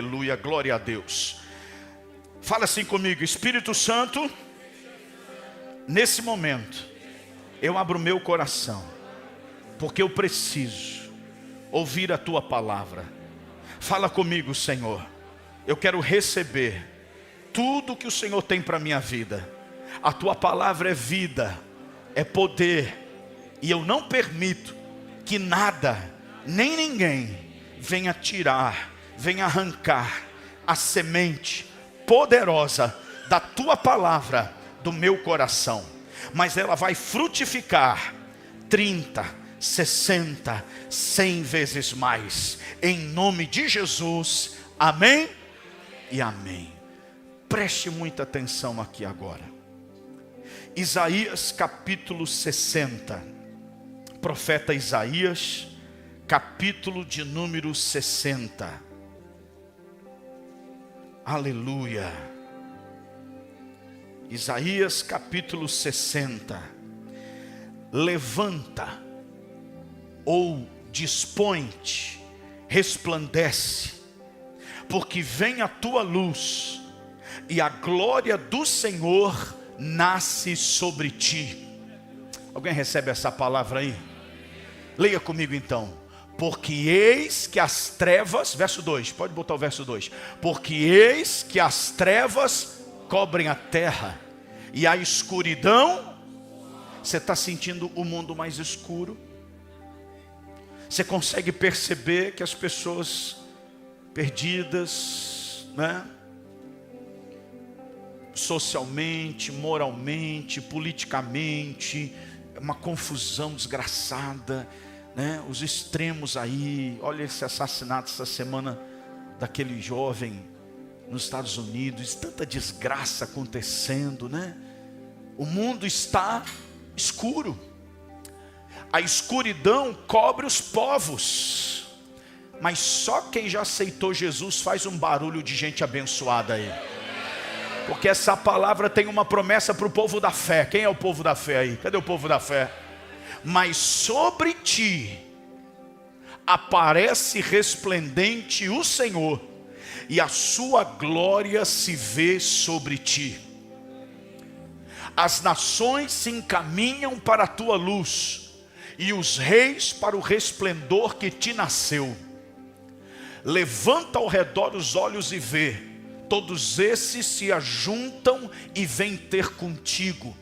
Aleluia, glória a Deus. Fala assim comigo: Espírito Santo, nesse momento eu abro meu coração, porque eu preciso ouvir a tua palavra. Fala comigo, Senhor. Eu quero receber tudo que o Senhor tem para a minha vida. A tua palavra é vida, é poder, e eu não permito que nada, nem ninguém venha tirar, venha arrancar a semente poderosa da tua palavra do meu coração. Mas ela vai frutificar 30, 60, 100 vezes mais, em nome de Jesus, amém e amém. Preste muita atenção aqui agora. Isaías capítulo 60, profeta Isaías, capítulo de número 60. Aleluia. Isaías capítulo 60. Levanta, ou dispõe-te, resplandece, porque vem a tua luz, e a glória do Senhor nasce sobre ti. Alguém recebe essa palavra aí? Leia comigo então. Porque eis que as trevas, verso 2, pode botar o verso 2. Porque eis que as trevas cobrem a terra, e a escuridão. Você está sentindo o mundo mais escuro? Você consegue perceber que as pessoas perdidas, né? Socialmente, moralmente, politicamente, uma confusão desgraçada, né? Os extremos aí. Olha esse assassinato essa semana daquele jovem nos Estados Unidos, tanta desgraça acontecendo, né? O mundo está escuro. A escuridão cobre os povos, mas só quem já aceitou Jesus faz um barulho de gente abençoada aí. Porque essa palavra tem uma promessa para o povo da fé. Quem é o povo da fé aí? Cadê o povo da fé? Mas sobre ti aparece resplendente o Senhor, e a sua glória se vê sobre ti. As nações se encaminham para a tua luz, e os reis para o resplendor que te nasceu. Levanta ao redor os olhos e vê. Todos esses se ajuntam e vêm ter contigo.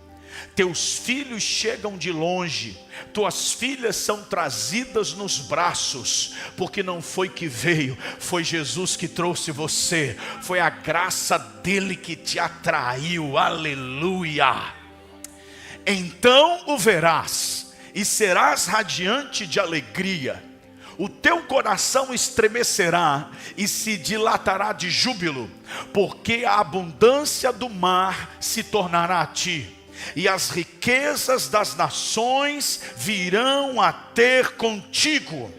Teus filhos chegam de longe, tuas filhas são trazidas nos braços, porque não foi que veio, foi Jesus que trouxe você, foi a graça dele que te atraiu, aleluia. Então o verás, e serás radiante de alegria, o teu coração estremecerá e se dilatará de júbilo, porque a abundância do mar se tornará a ti, e as riquezas das nações virão a ter contigo.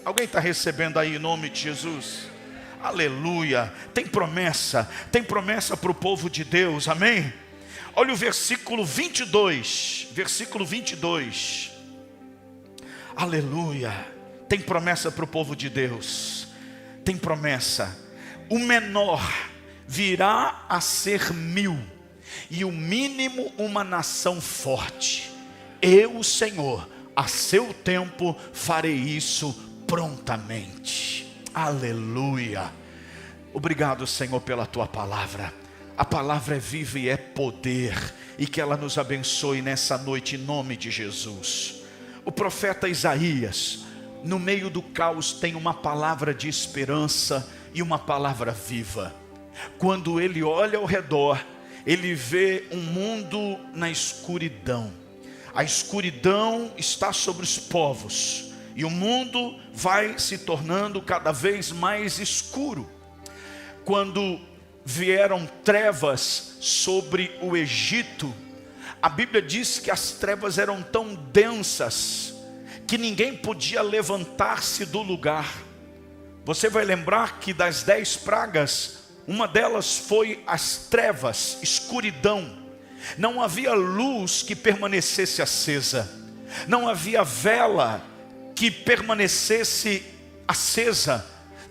Alguém está recebendo aí em nome de Jesus? Aleluia. Tem promessa para o povo de Deus, amém? Olha o versículo 22, versículo 22. Aleluia. Tem promessa para o povo de Deus. Tem promessa. O menor virá a ser 1000, e o mínimo uma nação forte. Eu, o Senhor, a seu tempo farei isso prontamente. Aleluia. Obrigado, Senhor, pela tua palavra. A palavra é viva e é poder, e que ela nos abençoe nessa noite em nome de Jesus. O profeta Isaías, no meio do caos, tem uma palavra de esperança e uma palavra viva. Quando ele olha ao redor, ele vê um mundo na escuridão. A escuridão está sobre os povos, e o mundo vai se tornando cada vez mais escuro. Quando vieram trevas sobre o Egito, a Bíblia diz que as trevas eram tão densas que ninguém podia levantar-se do lugar. Você vai lembrar que das 10 pragas, uma delas foi as trevas, escuridão. Não havia luz que permanecesse acesa, não havia vela que permanecesse acesa.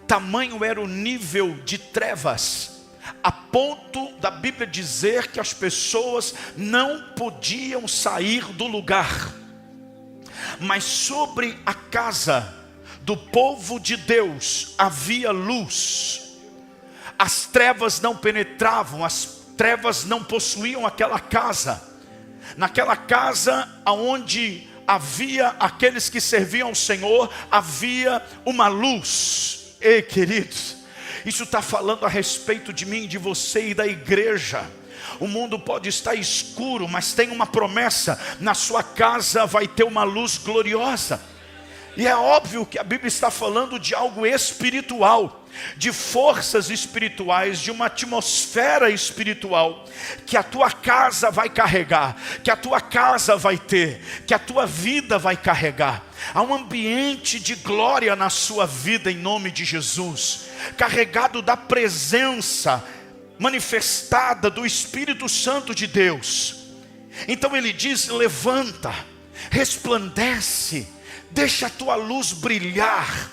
tamanho era o nível de trevas, a ponto da Bíblia dizer que as pessoas não podiam sair do lugar. Mas sobre a casa do povo de Deus havia luz. As trevas não penetravam, as trevas não possuíam aquela casa. Naquela casa onde havia aqueles que serviam ao Senhor, havia uma luz. Ei, queridos, isso está falando a respeito de mim, de você e da igreja. O mundo pode estar escuro, mas tem uma promessa: na sua casa vai ter uma luz gloriosa. E é óbvio que a Bíblia está falando de algo espiritual, de forças espirituais, de uma atmosfera espiritual, que a tua casa vai carregar, que a tua casa vai ter, que a tua vida vai carregar. Há um ambiente de glória na sua vida, em nome de Jesus, carregado da presença manifestada do Espírito Santo de Deus. Então ele diz: levanta, resplandece, deixa a tua luz brilhar.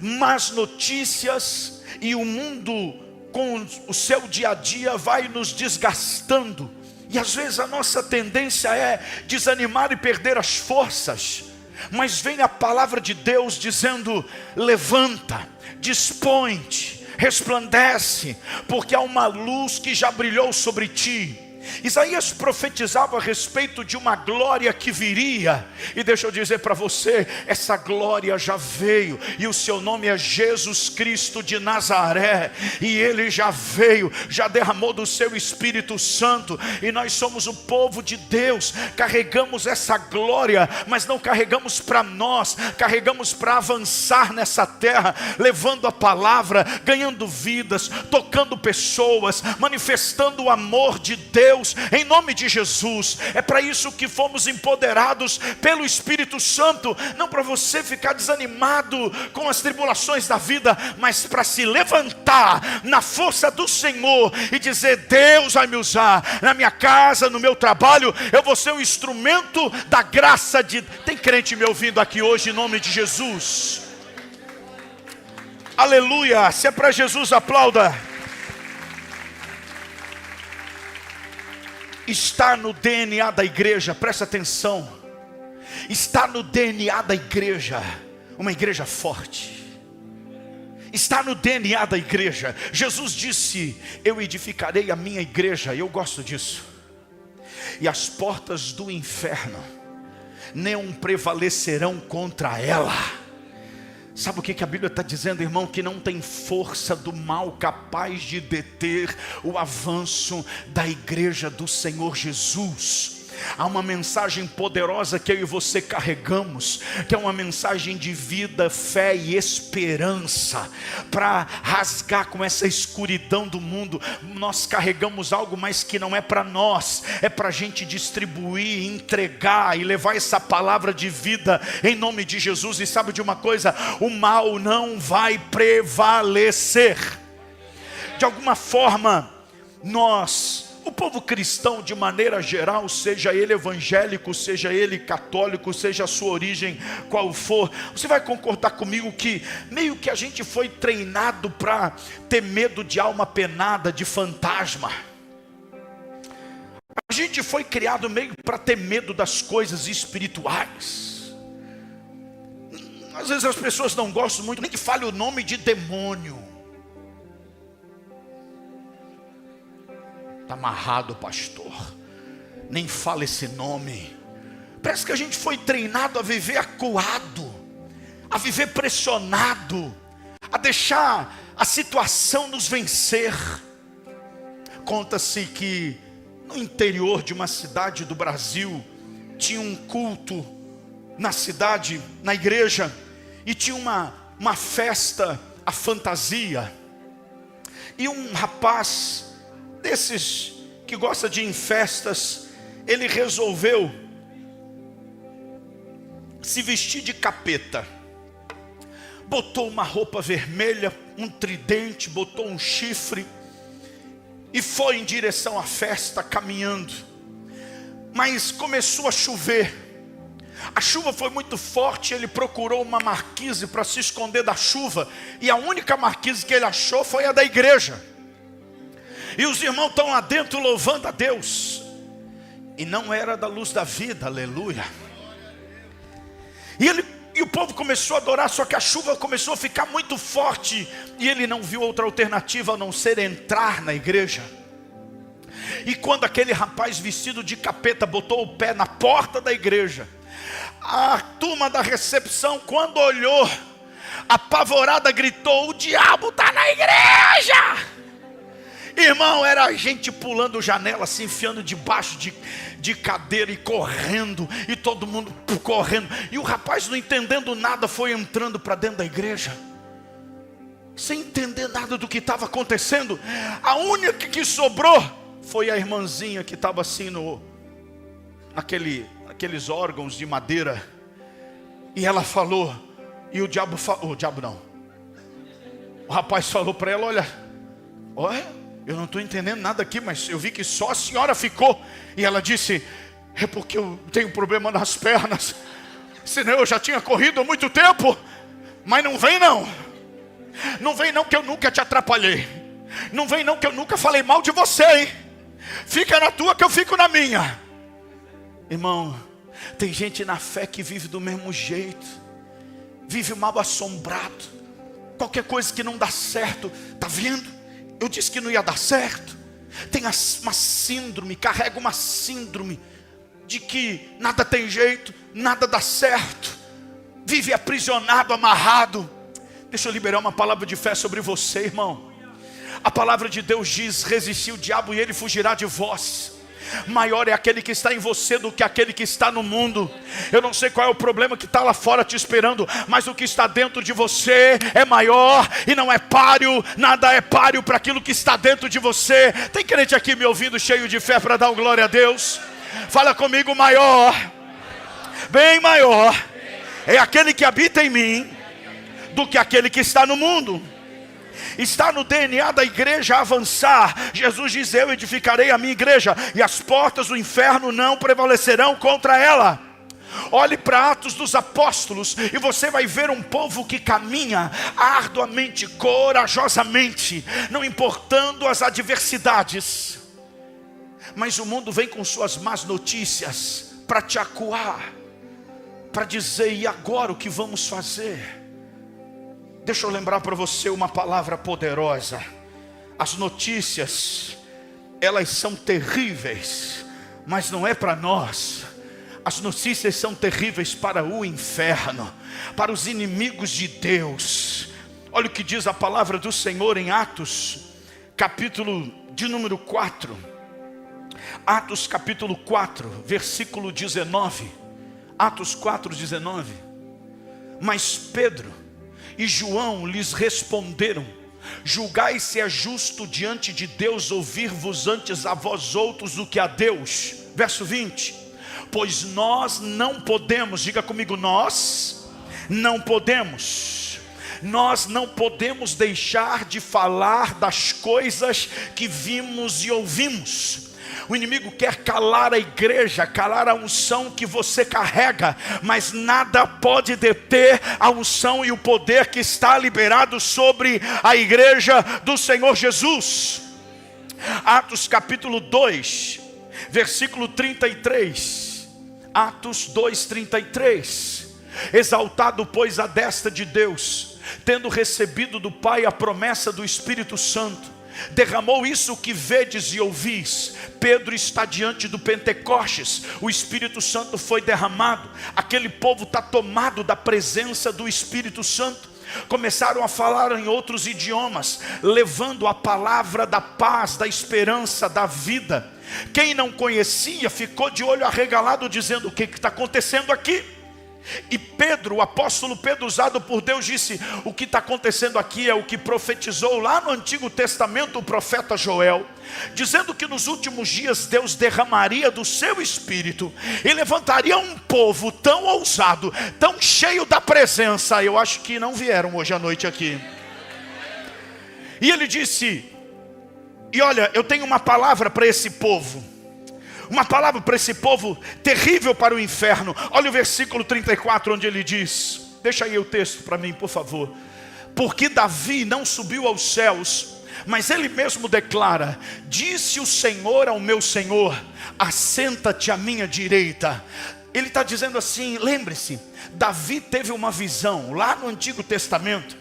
Más notícias e o mundo com o seu dia a dia vai nos desgastando, e às vezes a nossa tendência é desanimar e perder as forças. Mas vem a palavra de Deus dizendo: levanta, dispõe-te, resplandece, porque há uma luz que já brilhou sobre ti. Isaías profetizava a respeito de uma glória que viria, e deixa eu dizer para você, essa glória já veio, e o seu nome é Jesus Cristo de Nazaré, e ele já veio, já derramou do seu Espírito Santo, e nós somos o povo de Deus, carregamos essa glória, mas não carregamos para nós, carregamos para avançar nessa terra, levando a palavra, ganhando vidas, tocando pessoas, manifestando o amor de Deus, em nome de Jesus. É para isso que fomos empoderados pelo Espírito Santo, não para você ficar desanimado com as tribulações da vida, mas para se levantar na força do Senhor e dizer: Deus vai me usar na minha casa, no meu trabalho, eu vou ser um instrumento da graça de... Tem crente me ouvindo aqui hoje, em nome de Jesus? Aleluia! Se é para Jesus, aplauda. Está no DNA da igreja, presta atenção, está no DNA da igreja, uma igreja forte, está no DNA da igreja. Jesus disse: eu edificarei a minha igreja, e eu gosto disso, e as portas do inferno não prevalecerão contra ela. Sabe o que a Bíblia está dizendo, irmão? Que não tem força do mal capaz de deter o avanço da igreja do Senhor Jesus. Há uma mensagem poderosa que eu e você carregamos, que é uma mensagem de vida, fé e esperança, para rasgar com essa escuridão do mundo. Nós carregamos algo, mas que não é para nós, é para a gente distribuir, entregar e levar essa palavra de vida em nome de Jesus. E sabe de uma coisa? O mal não vai prevalecer. De alguma forma, o povo cristão de maneira geral, seja ele evangélico, seja ele católico, seja a sua origem qual for, você vai concordar comigo que meio que a gente foi treinado para ter medo de alma penada, de fantasma. A gente foi criado meio para ter medo das coisas espirituais. Às vezes as pessoas não gostam muito nem que fale o nome de demônio. Está amarrado, pastor, nem fala esse nome. Parece que a gente foi treinado a viver acuado, a viver pressionado, a deixar a situação nos vencer. Conta-se que no interior de uma cidade do Brasil tinha um culto na cidade, na igreja, e tinha uma festa, a fantasia, e um rapaz desses que gosta de ir em festas, ele resolveu se vestir de capeta, botou uma roupa vermelha, um tridente, botou um chifre, e foi em direção à festa caminhando. Mas começou a chover, A chuva foi muito forte, ele procurou uma marquise para se esconder da chuva, e a única marquise que ele achou foi a da igreja. E os irmãos estão lá dentro louvando a Deus, e não era da Luz da Vida, aleluia. E o povo começou a adorar, só que a chuva começou a ficar muito forte, e ele não viu outra alternativa a não ser entrar na igreja. E quando aquele rapaz vestido de capeta botou o pé na porta da igreja, a turma da recepção, quando olhou, apavorada, gritou: o diabo está na igreja! Irmão, era gente pulando janela, se enfiando debaixo de cadeira e correndo, e todo mundo correndo, e o rapaz, não entendendo nada, foi entrando para dentro da igreja, sem entender nada do que estava acontecendo. A única que sobrou foi a irmãzinha que estava assim naqueles órgãos de madeira, e ela falou, e o rapaz falou para ela: olha, eu não estou entendendo nada aqui, mas eu vi que só a senhora ficou. E ela disse: é porque eu tenho problema nas pernas, senão eu já tinha corrido há muito tempo. Mas não vem não, não vem não, que eu nunca te atrapalhei, não vem não, que eu nunca falei mal de você, hein? Fica na tua que eu fico na minha. Irmão, tem gente na fé que vive do mesmo jeito, vive mal assombrado. Qualquer coisa que não dá certo, tá vendo? Eu disse que não ia dar certo. Tem uma síndrome, carrega uma síndrome de que nada tem jeito, nada dá certo, vive aprisionado, amarrado. Deixa eu liberar uma palavra de fé sobre você, irmão. A palavra de Deus diz: resistir o diabo e ele fugirá de vós. Maior é aquele que está em você do que aquele que está no mundo. Eu não sei qual é o problema que está lá fora te esperando, mas o que está dentro de você é maior, e não é páreo, nada é páreo para aquilo que está dentro de você. Tem crente aqui me ouvindo cheio de fé para dar glória a Deus? Fala comigo: maior, bem maior é aquele que habita em mim do que aquele que está no mundo. Está no DNA da igreja avançar. Jesus diz: eu edificarei a minha igreja, e as portas do inferno não prevalecerão contra ela. Olhe para Atos dos Apóstolos, e você vai ver um povo que caminha arduamente, corajosamente, não importando as adversidades. Mas o mundo vem com suas más notícias para te acuar, para dizer: e agora o que vamos fazer? Deixa eu lembrar para você uma palavra poderosa. As notícias, elas são terríveis, mas não é para nós. As notícias são terríveis para o inferno, para os inimigos de Deus. Olha o que diz a palavra do Senhor em Atos, capítulo de número 4. Atos capítulo 4, versículo 19. Atos 4, 19. Mas Pedro e João lhes responderam: julgai se é justo diante de Deus ouvir-vos antes a vós outros do que a Deus. Verso 20. Pois nós não podemos, diga comigo: nós não podemos deixar de falar das coisas que vimos e ouvimos. O inimigo quer calar a igreja, calar a unção que você carrega, mas nada pode deter a unção e o poder que está liberado sobre a igreja do Senhor Jesus. Atos capítulo 2, versículo 33. Atos 2, 33. Exaltado, pois, à destra de Deus, tendo recebido do Pai a promessa do Espírito Santo, derramou isso que vedes e ouvis. Pedro está diante do Pentecostes, o Espírito Santo foi derramado, aquele povo está tomado da presença do Espírito Santo. Começaram a falar em outros idiomas, levando a palavra da paz, da esperança, da vida. Quem não conhecia ficou de olho arregalado, dizendo: o que está acontecendo aqui? E Pedro, o apóstolo Pedro, usado por Deus, disse: o que está acontecendo aqui é o que profetizou lá no Antigo Testamento o profeta Joel, dizendo que nos últimos dias Deus derramaria do seu Espírito e levantaria um povo tão ousado, tão cheio da presença. Eu acho que não vieram hoje à noite aqui. E ele disse: e olha, eu tenho uma palavra para esse povo. Uma palavra para esse povo terrível para o inferno. Olha o versículo 34, onde ele diz, deixa aí o texto para mim, por favor. Porque Davi não subiu aos céus, mas ele mesmo declara: disse o Senhor ao meu Senhor, assenta-te à minha direita. Ele está dizendo assim, lembre-se, Davi teve uma visão lá no Antigo Testamento,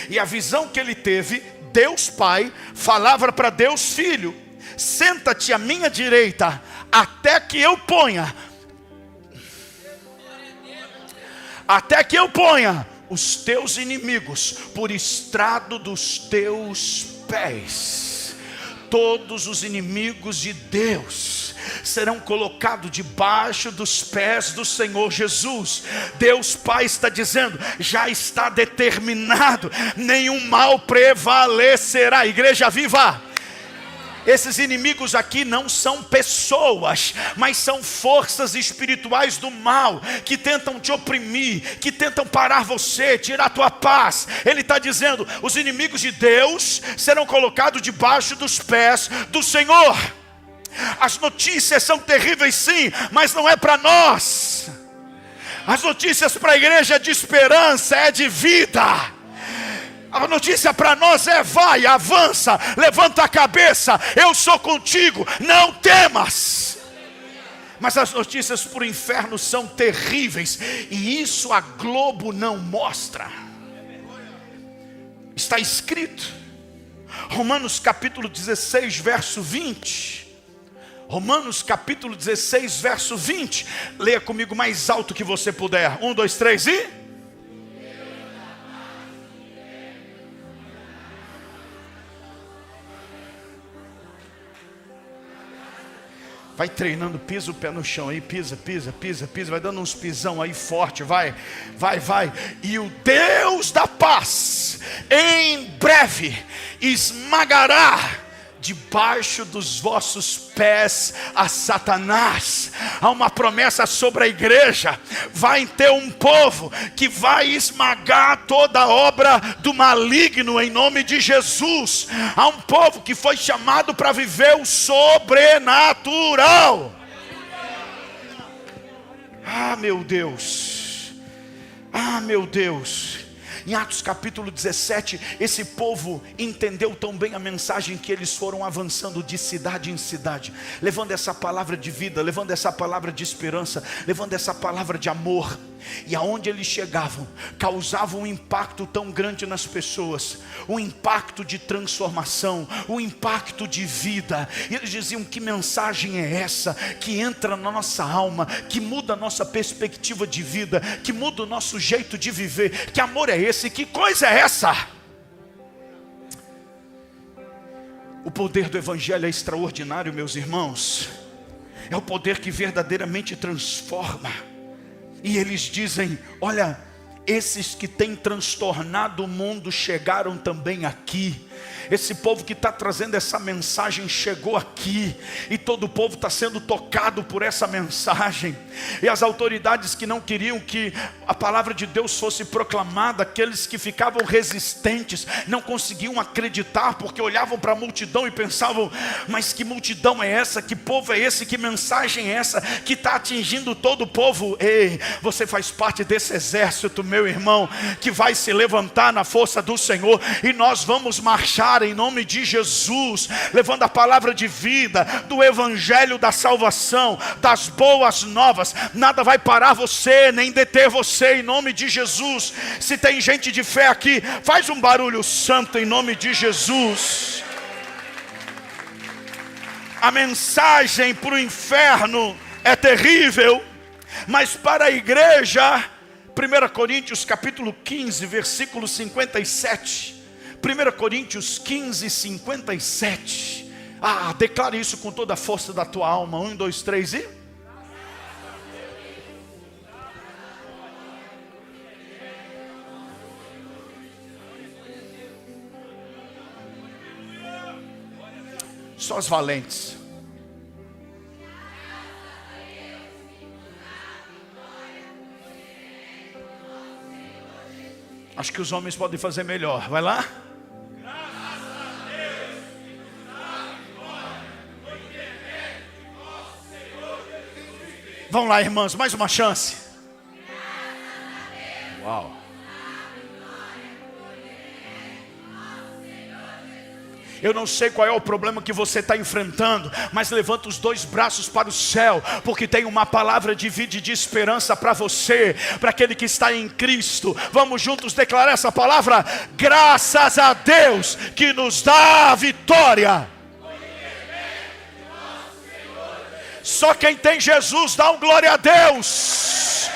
e a visão que ele teve, Deus Pai falava para Deus Filho: senta-te à minha direita, até que eu ponha os teus inimigos por estrado dos teus pés. Todos os inimigos de Deus serão colocados debaixo dos pés do Senhor Jesus. Deus Pai está dizendo, já está determinado, nenhum mal prevalecerá. Igreja viva! Esses inimigos aqui não são pessoas, mas são forças espirituais do mal, que tentam te oprimir, que tentam parar você, tirar a tua paz. Ele está dizendo, os inimigos de Deus serão colocados debaixo dos pés do Senhor. As notícias são terríveis sim, mas não é para nós. As notícias para a igreja é de esperança, é de vida. A notícia para nós é: vai, avança, levanta a cabeça, eu sou contigo, não temas. Mas as notícias para o inferno são terríveis, e isso a Globo não mostra. Está escrito, Romanos capítulo 16, verso 20. Romanos capítulo 16, verso 20. Leia comigo mais alto que você puder. 1, 2, 3 e... vai treinando, pisa o pé no chão aí, pisa, vai dando uns pisão aí forte, vai. E o Deus da paz, em breve, esmagará debaixo dos vossos pés a Satanás. Há uma promessa sobre a igreja: vai ter um povo que vai esmagar toda a obra do maligno em nome de Jesus. Há um povo que foi chamado para viver o sobrenatural. Ah, meu Deus, em Atos capítulo 17, esse povo entendeu tão bem a mensagem que eles foram avançando de cidade em cidade, levando essa palavra de vida, levando essa palavra de esperança, levando essa palavra de amor. E aonde eles chegavam, causavam um impacto tão grande nas pessoas, um impacto de transformação, um impacto de vida. E eles diziam: que mensagem é essa que entra na nossa alma, que muda a nossa perspectiva de vida, que muda o nosso jeito de viver? Que amor é esse? Que coisa é essa? O poder do Evangelho é extraordinário, meus irmãos. É o poder que verdadeiramente transforma. E eles dizem: olha, esses que têm transtornado o mundo chegaram também aqui. Esse povo que está trazendo essa mensagem chegou aqui, e todo o povo está sendo tocado por essa mensagem. E as autoridades que não queriam que a palavra de Deus fosse proclamada, aqueles que ficavam resistentes, não conseguiam acreditar, porque olhavam para a multidão e pensavam: mas que multidão é essa? Que povo é esse? Que mensagem é essa que está atingindo todo o povo? Ei, você faz parte desse exército, meu irmão, que vai se levantar na força do Senhor, e nós vamos marchar em nome de Jesus, levando a palavra de vida, do evangelho da salvação, das boas novas. Nada vai parar você, nem deter você, em nome de Jesus. Se tem gente de fé aqui, faz um barulho santo em nome de Jesus. A mensagem para o inferno é terrível, mas para a igreja, 1 Coríntios capítulo 15, versículo 57. 1 Coríntios 15, 57. Declare isso com toda a força da tua alma. 1, 2, 3 e... só os valentes. Acho que os homens podem fazer melhor. Vai lá. Vamos lá, irmãs, mais uma chance. Uau. Eu não sei qual é o problema que você está enfrentando, mas levanta os dois braços para o céu, porque tem uma palavra de vida e de esperança para você, para aquele que está em Cristo. Vamos juntos declarar essa palavra? Graças a Deus que nos dá a vitória. Só quem tem Jesus dá um glória a Deus.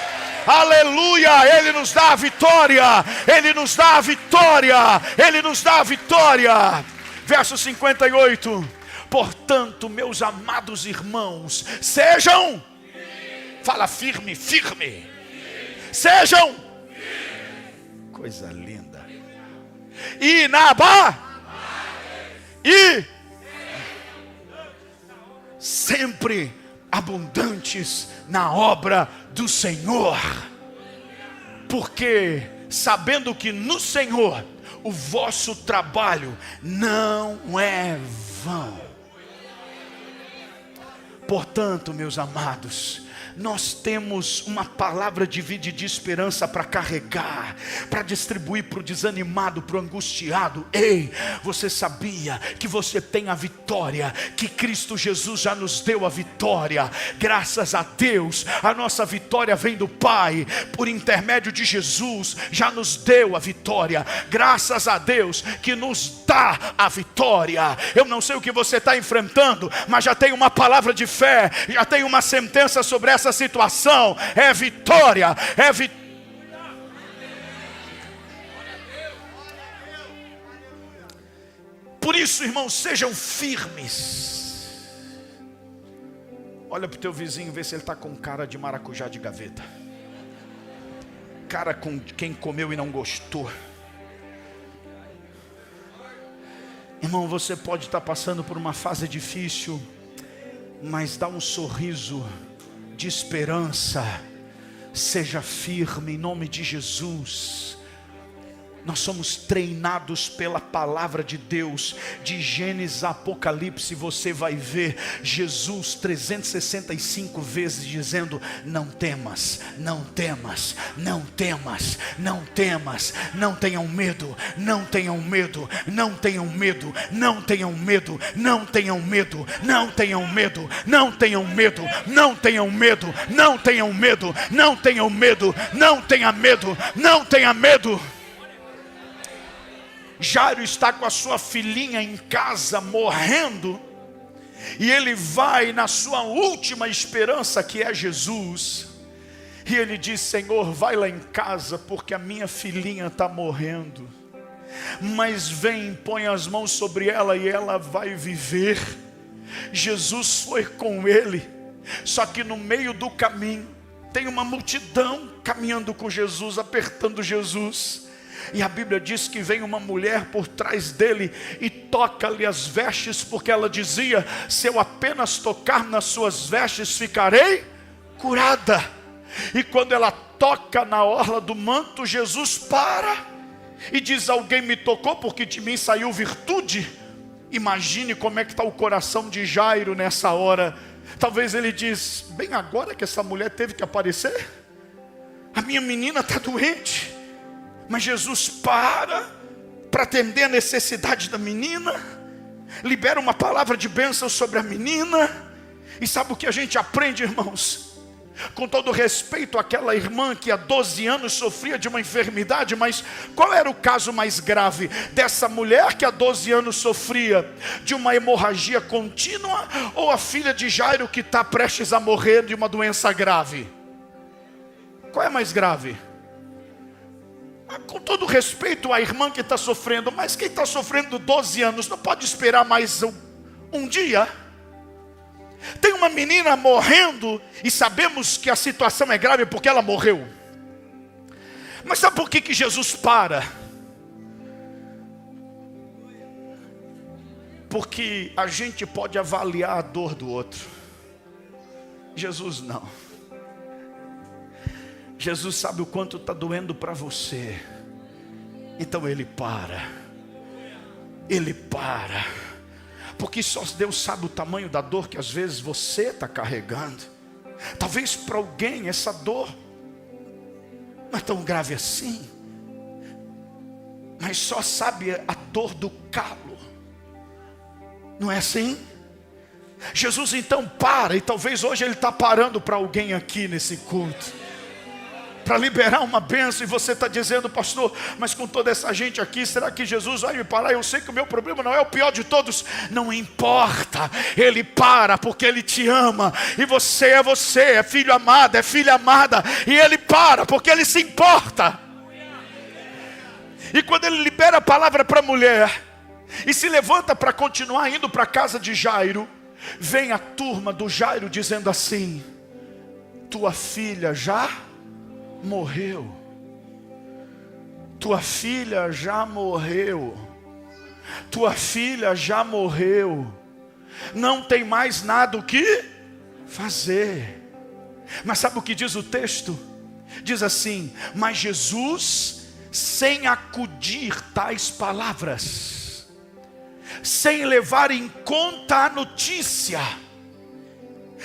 Aleluia, Ele nos dá a vitória. Ele nos dá a vitória. Ele nos dá a vitória. Verso 58. Portanto, meus amados irmãos, sejam, fala firme, firme, sejam, coisa linda, e sempre abundantes na obra do Senhor, porque sabendo que no Senhor o vosso trabalho não é vão. Portanto, meus amados, nós temos uma palavra de vida e de esperança para carregar, para distribuir para o desanimado, para o angustiado. Ei, você sabia que você tem a vitória, que Cristo Jesus já nos deu a vitória? Graças a Deus, a nossa vitória vem do Pai, por intermédio de Jesus, já nos deu a vitória. Graças a Deus que nos dá a vitória. Eu não sei o que você está enfrentando, mas já tem uma palavra de fé, já tem uma sentença sobre essa situação. É vitória, é vitória. Por isso, irmãos, sejam firmes. Olha para o teu vizinho, vê se ele está com cara de maracujá de gaveta, cara com quem comeu e não gostou. Irmão, você pode estar passando por uma fase difícil, mas dá um sorriso de esperança. Seja firme em nome de Jesus. Nós somos treinados pela palavra de Deus. De Gênesis a Apocalipse você vai ver Jesus 365 vezes dizendo: não temas, não temas, não temas, não temas, não tenham medo, não tenham medo, não tenham medo, não tenham medo, não tenham medo, não tenham medo, não tenham medo, não tenham medo, não tenham medo, não tenham medo, não tenha medo, não tenha medo. Jairo está com a sua filhinha em casa morrendo, e ele vai na sua última esperança, que é Jesus, e ele diz: Senhor, vai lá em casa, porque a minha filhinha está morrendo, mas vem, põe as mãos sobre ela e ela vai viver. Jesus foi com ele, só que no meio do caminho tem uma multidão caminhando com Jesus, apertando Jesus. E a Bíblia diz que vem uma mulher por trás dele e toca-lhe as vestes, porque ela dizia: se eu apenas tocar nas suas vestes, ficarei curada. E quando ela toca na orla do manto, Jesus para e diz: alguém me tocou, porque de mim saiu virtude. Imagine como é que está o coração de Jairo nessa hora. Talvez ele diz: bem agora que essa mulher teve que aparecer, a minha menina está doente. Mas Jesus para atender a necessidade da menina, libera uma palavra de bênção sobre a menina. E sabe o que a gente aprende, irmãos? Com todo respeito àquela irmã que há 12 anos sofria de uma enfermidade, mas qual era o caso mais grave? Dessa mulher que há 12 anos sofria de uma hemorragia contínua, ou a filha de Jairo que está prestes a morrer de uma doença grave? Qual é mais grave? Com todo respeito à irmã que está sofrendo, mas quem está sofrendo 12 anos não pode esperar mais um dia? Tem uma menina morrendo e sabemos que a situação é grave porque ela morreu. Mas sabe por que Jesus para? Porque a gente pode avaliar a dor do outro, Jesus não. Jesus sabe o quanto está doendo para você, então Ele para. Ele para, porque só Deus sabe o tamanho da dor que às vezes você está carregando. Talvez para alguém essa dor não é tão grave assim, mas só sabe a dor do calo. Não é assim? Jesus então para, e talvez hoje Ele está parando para alguém aqui nesse culto, para liberar uma bênção, e você está dizendo: pastor, mas com toda essa gente aqui, será que Jesus vai me parar? Eu sei que o meu problema não é o pior de todos. Não importa, Ele para porque Ele te ama, e você, é filho amado, é filha amada, e Ele para porque Ele se importa. E quando Ele libera a palavra para a mulher, e se levanta para continuar indo para a casa de Jairo, vem a turma do Jairo dizendo assim: tua filha já morreu. Tua filha já morreu. Tua filha já morreu. Não tem mais nada o que fazer. Mas sabe o que diz o texto? Diz assim: mas Jesus, sem acudir tais palavras, sem levar em conta a notícia.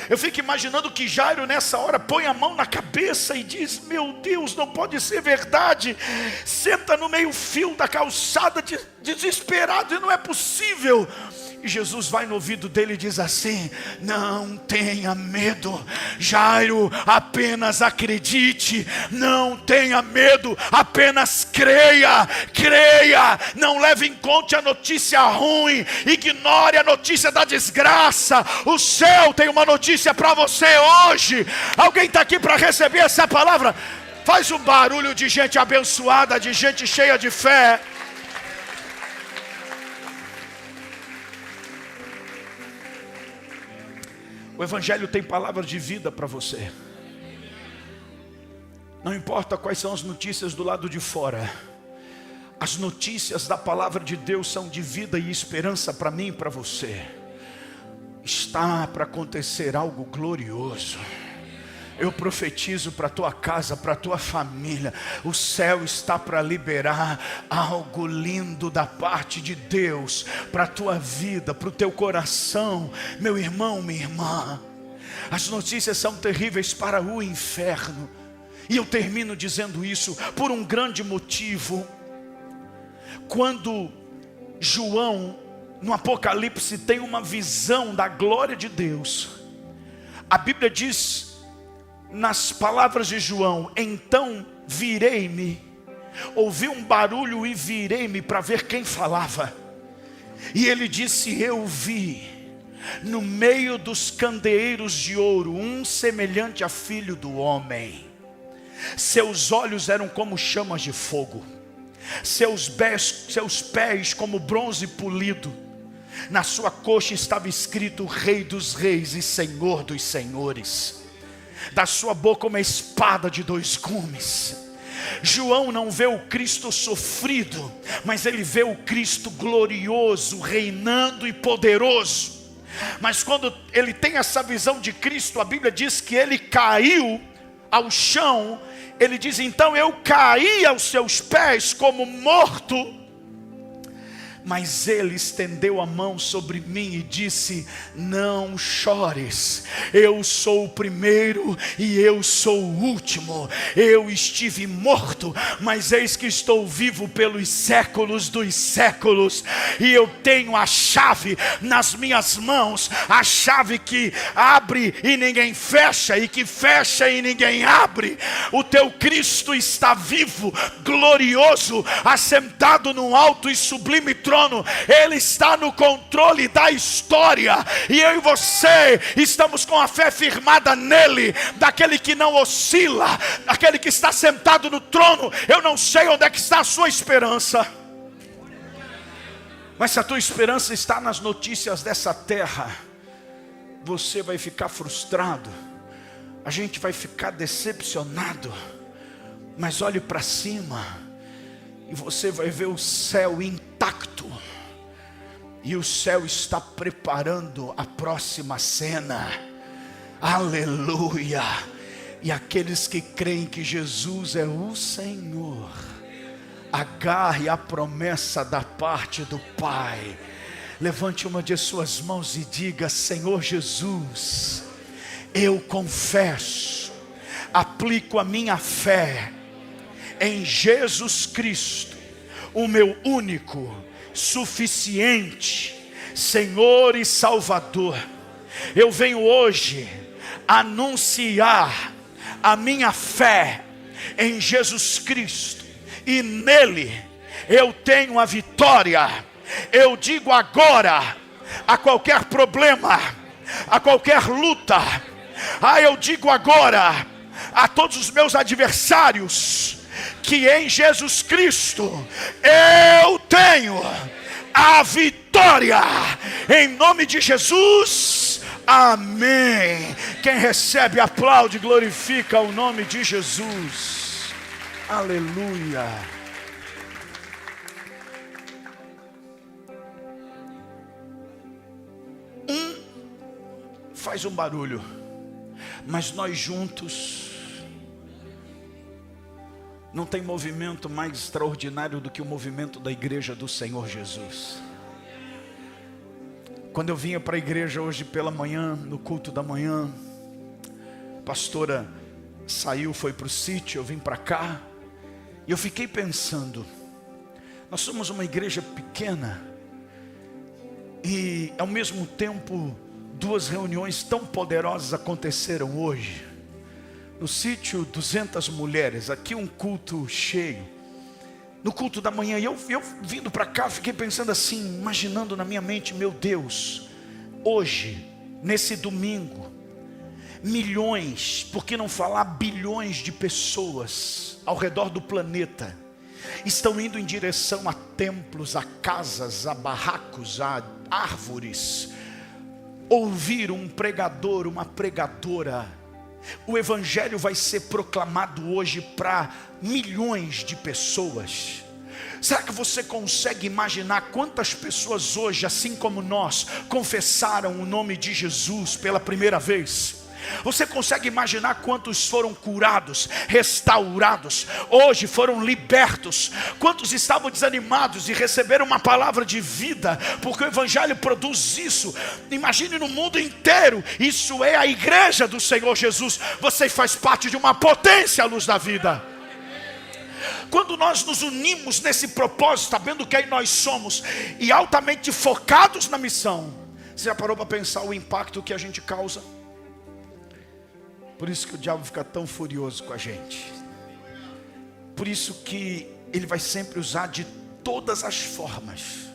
Eu fico imaginando que Jairo nessa hora põe a mão na cabeça e diz: meu Deus, não pode ser verdade. Senta no meio fio da calçada desesperado, e não é possível. E Jesus vai no ouvido dele e diz assim: não tenha medo, Jairo, apenas acredite. Não tenha medo, apenas creia. Creia, não leve em conta a notícia ruim, ignore a notícia da desgraça. O céu tem uma notícia para você hoje. Alguém está aqui para receber essa palavra? Faz um barulho de gente abençoada, de gente cheia de fé. O Evangelho tem palavras de vida para você. Não importa quais são as notícias do lado de fora, as notícias da palavra de Deus são de vida e esperança para mim e para você. Está para acontecer algo glorioso. Eu profetizo para a tua casa, para a tua família. O céu está para liberar algo lindo da parte de Deus para a tua vida, para o teu coração. Meu irmão, minha irmã, as notícias são terríveis para o inferno. E eu termino dizendo isso por um grande motivo. Quando João, no Apocalipse, tem uma visão da glória de Deus, a Bíblia diz, nas palavras de João: então virei-me, ouvi um barulho e virei-me para ver quem falava. E ele disse: eu vi no meio dos candeeiros de ouro um semelhante a filho do homem. Seus olhos eram como chamas de fogo, seus pés como bronze polido. Na sua coxa estava escrito: Rei dos reis e Senhor dos senhores. Da sua boca uma espada de dois gumes. João não vê o Cristo sofrido, mas ele vê o Cristo glorioso, reinando e poderoso. Mas quando ele tem essa visão de Cristo, a Bíblia diz que ele caiu ao chão. Ele diz: então eu caí aos seus pés como morto. Mas ele estendeu a mão sobre mim e disse: não chores, eu sou o primeiro e eu sou o último. Eu estive morto, mas eis que estou vivo pelos séculos dos séculos, e eu tenho a chave nas minhas mãos, a chave que abre e ninguém fecha, e que fecha e ninguém abre. O teu Cristo está vivo, glorioso, assentado num alto e sublime trono. Ele está no controle da história, e eu e você estamos com a fé firmada nele, daquele que não oscila, daquele que está sentado no trono. Eu não sei onde é que está a sua esperança, mas se a tua esperança está nas notícias dessa terra, você vai ficar frustrado, a gente vai ficar decepcionado. Mas olhe para cima e você vai ver o céu intacto. E o céu está preparando a próxima cena. Aleluia! E aqueles que creem que Jesus é o Senhor, agarre a promessa da parte do Pai. Levante uma de suas mãos e diga: Senhor Jesus, eu confesso, aplico a minha fé em Jesus Cristo, o meu único, suficiente Senhor e Salvador. Eu venho hoje anunciar a minha fé em Jesus Cristo, e nele eu tenho a vitória. Eu digo agora a qualquer problema, a qualquer luta, eu digo agora a todos os meus adversários, que em Jesus Cristo eu tenho a vitória, em nome de Jesus, amém. Quem recebe, aplaude, glorifica o nome de Jesus, aleluia. Faz um barulho, mas nós juntos, não tem movimento mais extraordinário do que o movimento da igreja do Senhor Jesus. Quando eu vinha para a igreja hoje pela manhã, no culto da manhã, a pastora saiu, foi para o sítio, eu vim para cá, e eu fiquei pensando, nós somos uma igreja pequena, e ao mesmo tempo, duas reuniões tão poderosas aconteceram hoje. No sítio, 200 mulheres, aqui um culto cheio. No culto da manhã, eu vindo para cá, fiquei pensando assim, imaginando na minha mente, meu Deus, hoje, nesse domingo, milhões, por que não falar bilhões de pessoas ao redor do planeta, estão indo em direção a templos, a casas, a barracos, a árvores, ouvir um pregador, uma pregadora. O evangelho vai ser proclamado hoje para milhões de pessoas. Será que você consegue imaginar quantas pessoas hoje, assim como nós, confessaram o nome de Jesus pela primeira vez? Você consegue imaginar quantos foram curados, restaurados, hoje foram libertos? Quantos estavam desanimados e receberam uma palavra de vida, porque o evangelho produz isso? Imagine no mundo inteiro, isso é a igreja do Senhor Jesus. Você faz parte de uma potência à luz da vida. Quando nós nos unimos nesse propósito, sabendo quem nós somos e altamente focados na missão, você já parou para pensar o impacto que a gente causa? Por isso que o diabo fica tão furioso com a gente. Por isso que ele vai sempre usar de todas as formas,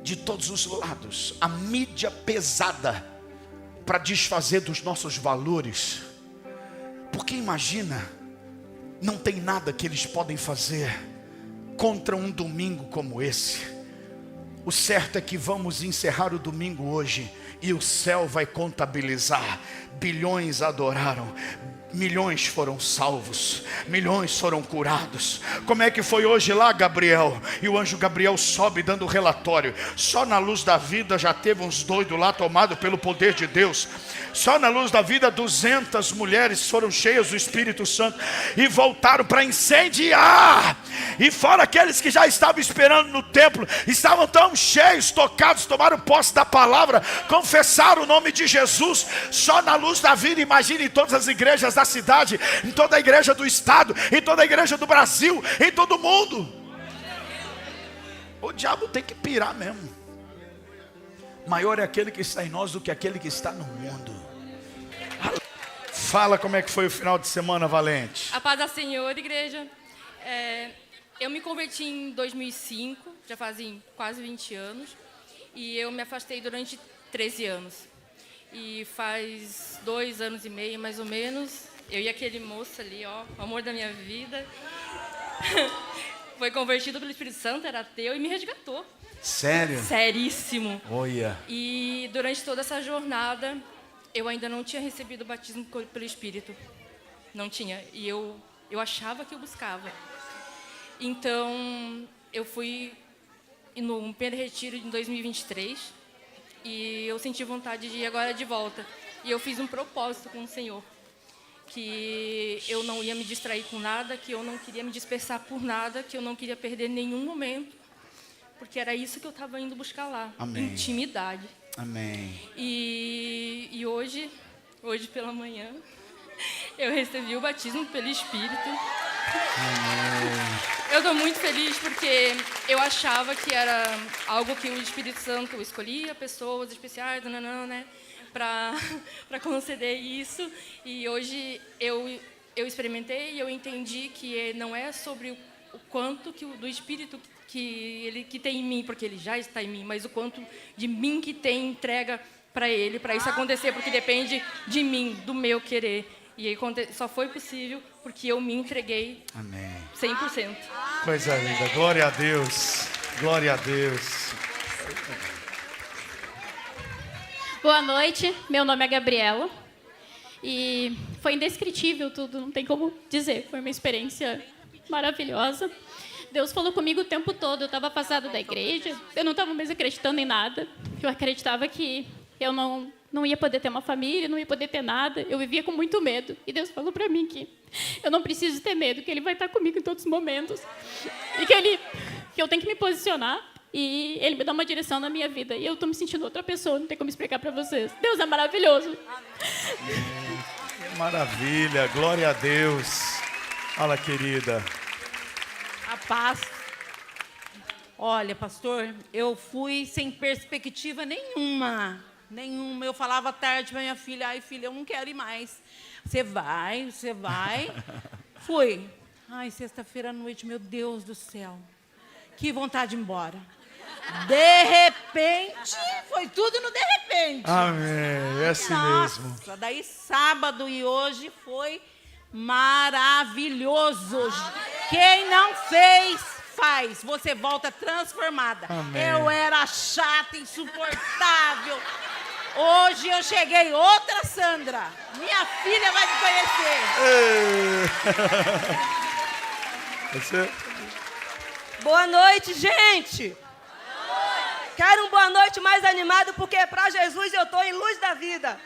de todos os lados, a mídia pesada, para desfazer dos nossos valores. Porque imagina, não tem nada que eles podem fazer contra um domingo como esse. O certo é que vamos encerrar o domingo hoje, e o céu vai contabilizar. Bilhões adoraram, milhões foram salvos, milhões foram curados. Como é que foi hoje lá, Gabriel? E o anjo Gabriel sobe dando relatório. Só na luz da vida já teve uns doidos lá tomados pelo poder de Deus. Só na luz da vida 200 mulheres foram cheias do Espírito Santo e voltaram para incendiar. E fora aqueles que já estavam esperando no templo, estavam tão cheios, tocados, tomaram posse da palavra, confessaram o nome de Jesus. Só na luz da vida, imagine em todas as igrejas da cidade, em toda a igreja do estado, em toda a igreja do Brasil, em todo o mundo. O diabo tem que pirar mesmo. Maior é aquele que está em nós do que aquele que está no mundo. Fala como é que foi o final de semana, Valente. A paz do Senhor, igreja. Eu me converti em 2005, já fazem quase 20 anos. E eu me afastei durante 13 anos. E faz 2 anos e meio, mais ou menos, eu e aquele moço ali, ó, o amor da minha vida, foi convertido pelo Espírito Santo, era ateu e me resgatou. Sério? Seríssimo. Olha. E durante toda essa jornada, eu ainda não tinha recebido o batismo pelo Espírito. Não tinha. E eu achava que eu buscava. Então, eu fui no primeiro retiro em 2023 e eu senti vontade de ir agora de volta. E eu fiz um propósito com o Senhor, que eu não ia me distrair com nada, que eu não queria me dispersar por nada, que eu não queria perder nenhum momento, porque era isso que eu estava indo buscar lá. Amém. Intimidade. Amém. E hoje hoje pela manhã, eu recebi o batismo pelo Espírito. Eu estou muito feliz porque eu achava que era algo que o Espírito Santo escolhia, pessoas especiais, né, para conceder isso. E hoje eu experimentei e eu entendi que não é sobre o quanto do Espírito que tem em mim, porque ele já está em mim, mas o quanto de mim que tem entrega para ele, para isso acontecer, porque depende de mim, do meu querer. E aí só foi possível porque eu me entreguei. Amém. 100%. Coisa linda. Glória a Deus. Glória a Deus. Boa noite, meu nome é Gabriela. E foi indescritível tudo, não tem como dizer. Foi uma experiência maravilhosa. Deus falou comigo o tempo todo. Eu estava afastada da igreja, eu não estava mais acreditando em nada. Eu acreditava que eu não ia poder ter uma família, não ia poder ter nada. Eu vivia com muito medo. E Deus falou para mim que eu não preciso ter medo, que Ele vai estar comigo em todos os momentos. E que eu tenho que me posicionar. E Ele me dá uma direção na minha vida. E eu estou me sentindo outra pessoa, não tem como explicar para vocês. Deus é maravilhoso. Maravilha, glória a Deus. Fala, querida. A paz. Olha, pastor, eu fui sem perspectiva nenhuma. Eu falava à tarde para minha filha, ai, filha, eu não quero ir mais. Você vai. Fui. Ai, sexta-feira à noite, meu Deus do céu. Que vontade de ir embora. De repente, foi tudo no de repente. Amém, é assim Nossa, mesmo. daí sábado e hoje foi maravilhoso. Quem não fez, faz. Você volta transformada. Amém. Eu era chata, insuportável. Hoje eu cheguei outra Sandra. Minha filha vai me conhecer. Você? Boa noite, gente. Quero uma boa noite mais animado, porque para Jesus eu estou em luz da vida.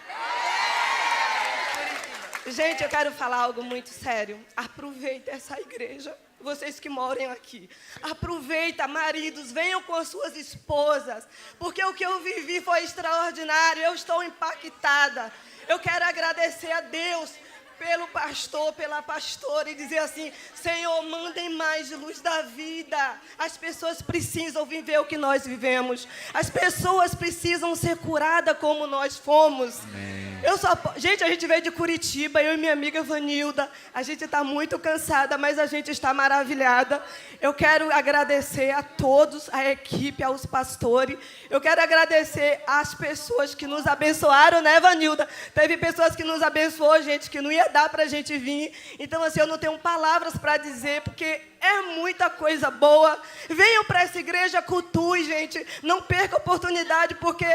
Gente, eu quero falar algo muito sério. Aproveita essa igreja, vocês que moram aqui. Aproveita, maridos, venham com as suas esposas, porque o que eu vivi foi extraordinário. Eu estou impactada. Eu quero agradecer a Deus pelo pastor, pela pastora, e dizer assim: Senhor, mandem mais luz da vida. As pessoas precisam viver o que nós vivemos. As pessoas precisam ser curadas como nós fomos. Amém. Gente, a gente veio de Curitiba, eu e minha amiga Vanilda. A gente está muito cansada, mas a gente está maravilhada. Eu quero agradecer a todos, a equipe, aos pastores. Eu quero agradecer às pessoas que nos abençoaram, né, Vanilda? Teve pessoas que nos abençoou, gente, que não ia dar para a gente vir. Então, assim, eu não tenho palavras para dizer, porque é muita coisa boa. Venham para essa igreja, cultue, gente. Não perca a oportunidade, porque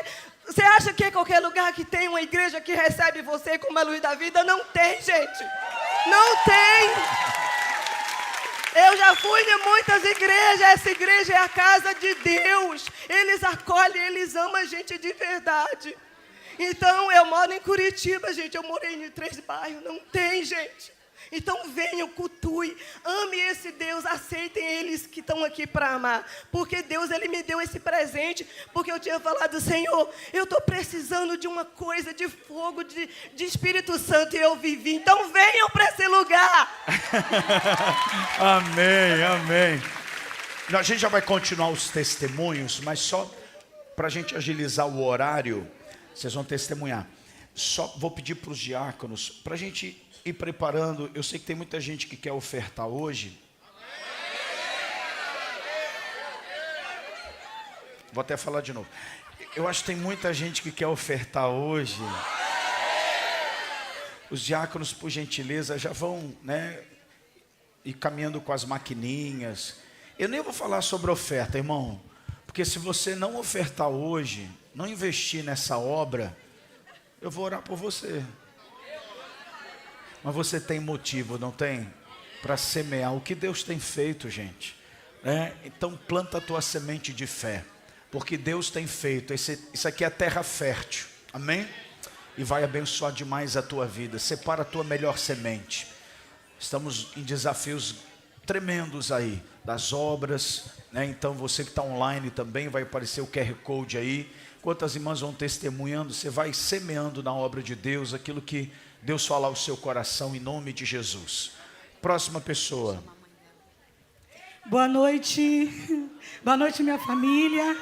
você acha que é qualquer lugar que tem uma igreja que recebe você como a luz da vida? Não tem, gente. Não tem. Eu já fui em muitas igrejas. Essa igreja é a casa de Deus. Eles acolhem, eles amam a gente de verdade. Então, eu moro em Curitiba, gente. Eu morei em 3 bairros. Não tem, gente. Então, venham, cultue, ame esse Deus, aceitem eles que estão aqui para amar. Porque Deus, Ele me deu esse presente, porque eu tinha falado: Senhor, eu estou precisando de uma coisa, de fogo, de Espírito Santo, e eu vivi. Então, venham para esse lugar. Amém, amém. A gente já vai continuar os testemunhos, mas só para a gente agilizar o horário, vocês vão testemunhar. Só vou pedir para os diáconos, para a gente ir preparando. Eu sei que tem muita gente que quer ofertar hoje. Vou até falar de novo. Eu acho que tem muita gente que quer ofertar hoje. Os diáconos, por gentileza, já vão, né, ir caminhando com as maquininhas. Eu nem vou falar sobre oferta, irmão, porque se você não ofertar hoje, não investir nessa obra, eu vou orar por você. Mas você tem motivo, não tem? Para semear o que Deus tem feito, gente. Então planta a tua semente de fé, porque Deus tem feito. Isso aqui é terra fértil, amém? E vai abençoar demais a tua vida. Separa a tua melhor semente. Estamos em desafios tremendos aí, das obras, né? Então você que está online também, vai aparecer o QR Code aí. Enquanto as irmãs vão testemunhando, você vai semeando na obra de Deus aquilo que Deus falar ao seu coração, em nome de Jesus. Próxima pessoa. Boa noite. Boa noite, minha família.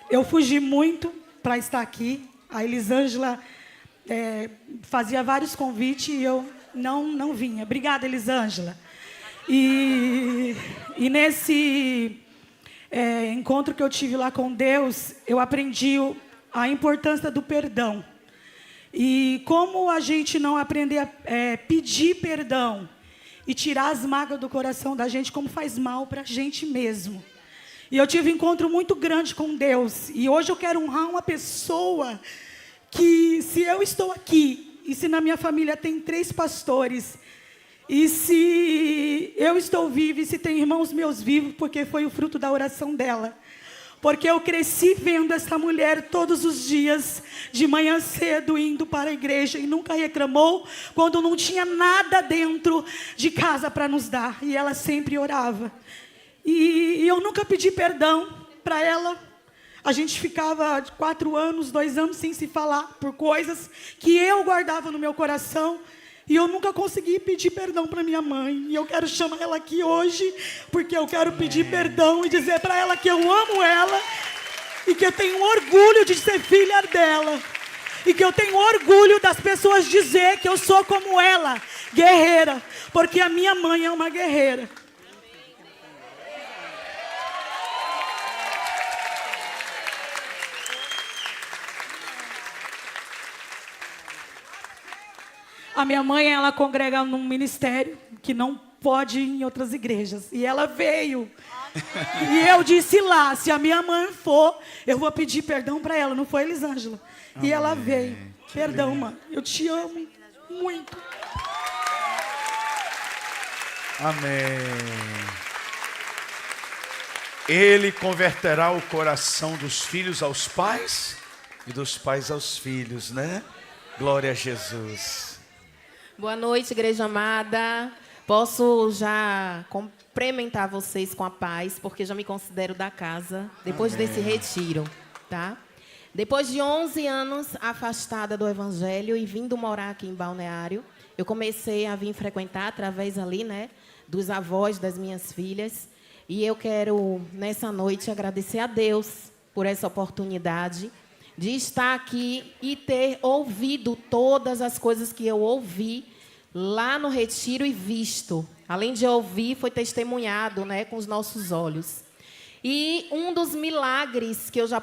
Eu fugi muito para estar aqui. A Elisângela fazia vários convites e eu não vinha. Obrigada, Elisângela. E nesse encontro que eu tive lá com Deus, eu aprendi a importância do perdão. E como a gente não aprender a pedir perdão e tirar as mágoas do coração da gente, como faz mal para a gente mesmo. E eu tive um encontro muito grande com Deus. E hoje eu quero honrar uma pessoa que, se eu estou aqui, e se na minha família tem 3 pastores, e se eu estou viva, e se tem irmãos meus vivos, porque foi o fruto da oração dela. Porque eu cresci vendo essa mulher todos os dias, de manhã cedo, indo para a igreja, e nunca reclamou quando não tinha nada dentro de casa para nos dar. E ela sempre orava. E eu nunca pedi perdão para ela. A gente ficava 4 anos, 2 anos sem se falar por coisas que eu guardava no meu coração. E eu nunca consegui pedir perdão para minha mãe. E eu quero chamar ela aqui hoje, porque eu quero pedir perdão e dizer para ela que eu amo ela. E que eu tenho orgulho de ser filha dela. E que eu tenho orgulho das pessoas dizer que eu sou como ela, guerreira. Porque a minha mãe é uma guerreira. A minha mãe, ela congrega num ministério que não pode ir em outras igrejas. E ela veio. E eu disse lá, se a minha mãe for, eu vou pedir perdão para ela. Não foi, Elisângela? E ela veio. Perdão, mãe. Eu te amo muito. Amém. Ele converterá o coração dos filhos aos pais e dos pais aos filhos, né? Glória a Jesus. Boa noite, igreja amada. Posso já cumprimentar vocês com a paz, porque já me considero da casa, depois desse retiro, tá? Depois de 11 anos afastada do Evangelho e vindo morar aqui em Balneário, eu comecei a vir frequentar através ali, né, dos avós das minhas filhas. E eu quero, nessa noite, agradecer a Deus por essa oportunidade de estar aqui e ter ouvido todas as coisas que eu ouvi lá no retiro e visto. Além de ouvir, foi testemunhado, né, com os nossos olhos. E um dos milagres que eu já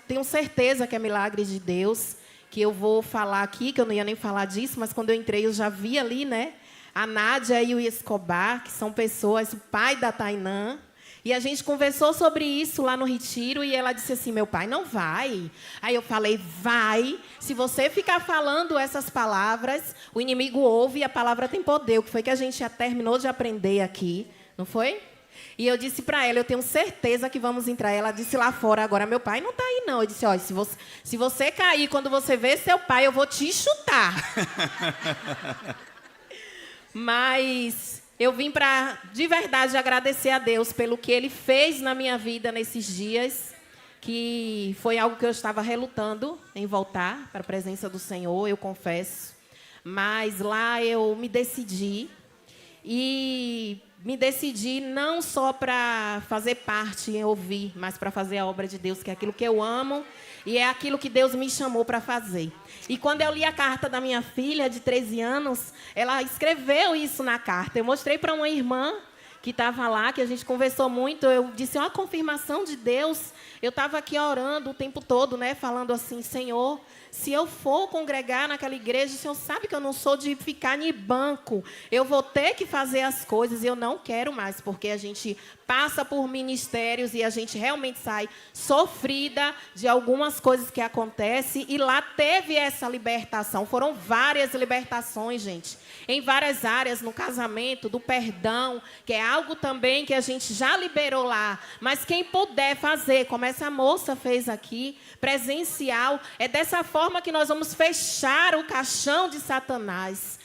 tenho certeza que é milagre de Deus, que eu vou falar aqui, que eu não ia nem falar disso, mas quando eu entrei eu já vi ali, né, a Nádia e o Escobar, que são pessoas, o pai da Tainã. E a gente conversou sobre isso lá no retiro e ela disse assim, meu pai não vai. Aí eu falei, vai. Se você ficar falando essas palavras, o inimigo ouve e a palavra tem poder. O que foi que a gente já terminou de aprender aqui, não foi? E eu disse para ela, eu tenho certeza que vamos entrar. Ela disse lá fora, agora meu pai não está aí não. Eu disse, olha, se você cair quando você vê seu pai, eu vou te chutar. Mas eu vim para, de verdade, agradecer a Deus pelo que Ele fez na minha vida nesses dias, que foi algo que eu estava relutando em voltar para a presença do Senhor, eu confesso. Mas lá eu me decidi, e me decidi não só para fazer parte e ouvir, mas para fazer a obra de Deus, que é aquilo que eu amo e é aquilo que Deus me chamou para fazer. E quando eu li a carta da minha filha, de 13 anos, ela escreveu isso na carta. Eu mostrei para uma irmã que estava lá, que a gente conversou muito. Eu disse, uma confirmação de Deus. Eu estava aqui orando o tempo todo, né, falando assim, Senhor, se eu for congregar naquela igreja, o Senhor sabe que eu não sou de ficar em banco. Eu vou ter que fazer as coisas e eu não quero mais, porque a gente passa por ministérios e a gente realmente sai sofrida de algumas coisas que acontecem. E lá teve essa libertação. Foram várias libertações, gente, em várias áreas, no casamento, do perdão, que é algo também que a gente já liberou lá. Mas quem puder fazer, como essa moça fez aqui, presencial, é dessa forma que nós vamos fechar o caixão de Satanás.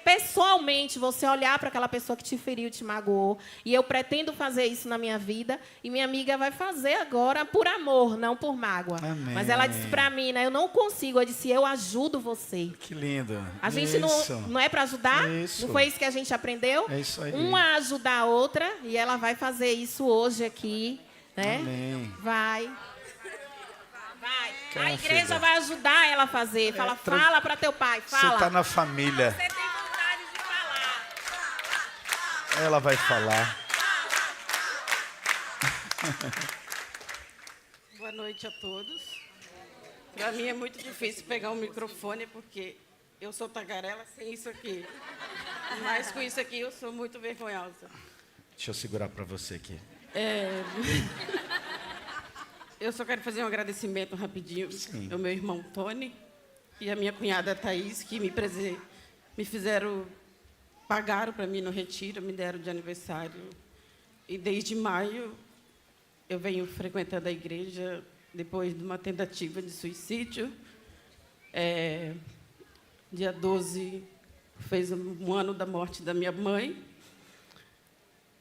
pessoalmente, você olhar para aquela pessoa que te feriu, te magoou. E eu pretendo fazer isso na minha vida. E minha amiga vai fazer agora por amor, não por mágoa. Amém. Mas ela disse para mim, né? Eu não consigo. Eu disse, eu ajudo você. Que lindo. A gente Isso. não é para ajudar? Isso. Não foi isso que a gente aprendeu? É isso aí. Uma ajudar a outra. E ela vai fazer isso hoje aqui. Né? Amém. Vai. Calma, A igreja filha. vai ajudar ela a fazer. Fala, fala para teu pai, Você fala. está na família. Você tem vontade de falar. Ela vai falar. Boa noite a todos. Para mim é muito difícil pegar o microfone porque eu sou tagarela sem isso aqui. Mas com isso aqui eu sou muito vergonhosa. Deixa eu segurar para você aqui. Eu só quero fazer um agradecimento rapidinho ao meu irmão Tony e a minha cunhada Thaís, que me fizeram, pagaram para mim no retiro, me deram de aniversário. E desde maio eu venho frequentando a igreja depois de uma tentativa de suicídio. Dia 12 fez um ano da morte da minha mãe.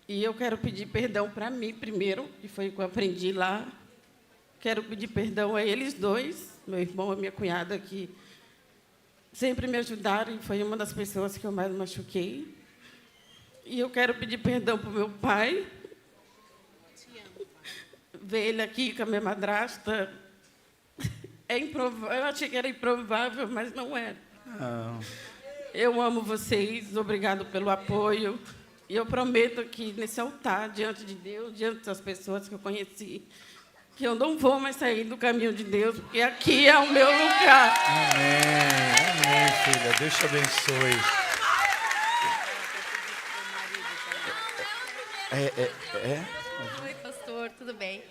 E eu quero pedir perdão para mim primeiro, que foi o que eu aprendi lá. Quero pedir perdão a eles dois, meu irmão e minha cunhada, que sempre me ajudaram e foi uma das pessoas que eu mais machuquei. E eu quero pedir perdão para o meu pai. Ver ele aqui com a minha madrasta é improvável. Eu achei que era improvável, mas não era. Não. Eu amo vocês, obrigado pelo apoio. E eu prometo que nesse altar, diante de Deus, diante das pessoas que eu conheci, que eu não vou mais sair do caminho de Deus, porque aqui é o meu lugar. Amém. Amém, filha. Deus te abençoe. Oi, pastor, tudo bem?